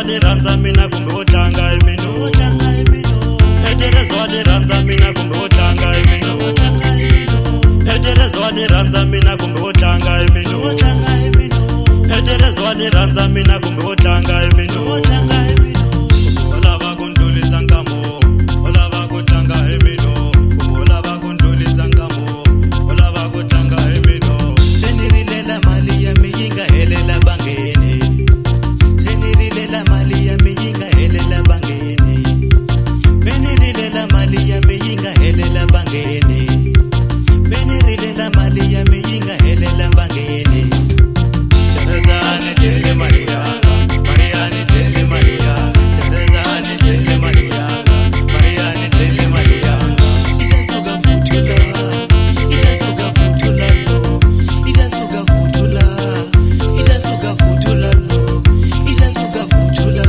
Eterezwani ranza mina kumbe utanga emino. Eterezwani ranza mina kumbe utanga emino. Eterezwani ranza mina kumbe utanga emino. Eterezwani ranza mina kumbe utanga emino. Ola bakundulisa nkamo, ola bakutanga emino. Ola bakundulisa nkamo, ola bakutanga emino. Senirilela mali ya miyinga helela bangeni. Senirilela mali ya miyinga helela bangeni. Benirilela mali ya miyinga helela bangeni. Benirilela mali ya miyinga helela bangeni. Terezani tele Maria, Mariani tele Maria. Terezani tele Maria, Mariani tele Maria. Itasuka futula, itasuka futula no. Itasuka futula, itasuka futula no. Itasuka futula,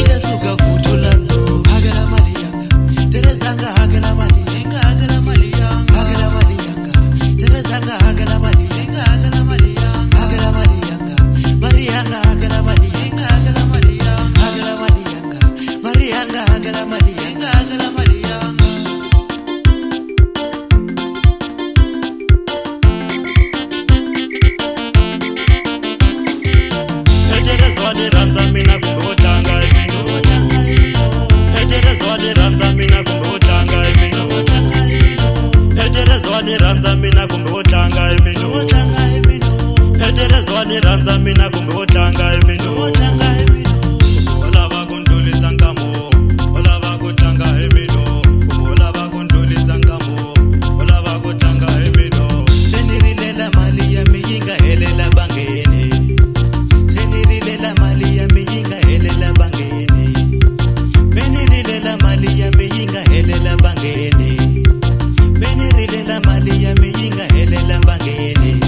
itasuka futula no. Hagala Marianga, Terezanga hagala Marianga, hagala Marianga, hagala Marianga. Terezanga hagala Marianga, hagala Marianga, hagala Marianga. Marianga hagala Marianga, hagala Marianga, hagala Marianga. Marianga hagala Marianga, hagala Marianga. Eterezwani ranza mina kumbe utanga emino. Eterezwani ranza mina kumbe utanga emino. Eterezwani ranza mina kumbe utanga emino. Eterezwani ranza mina kumbe utanga emino. Ola bakundulisa nkamo, ola bakutanga emino. Ola bakundulisa nkamo, ola bakutanga emino. Senirilela mali ya miyinga helela bangeni. Senirilela mali ya miyinga helela bangeni. Benirilela mali ya miyinga helela bangeni. Benirilela mali ya miyinga helela bangeni.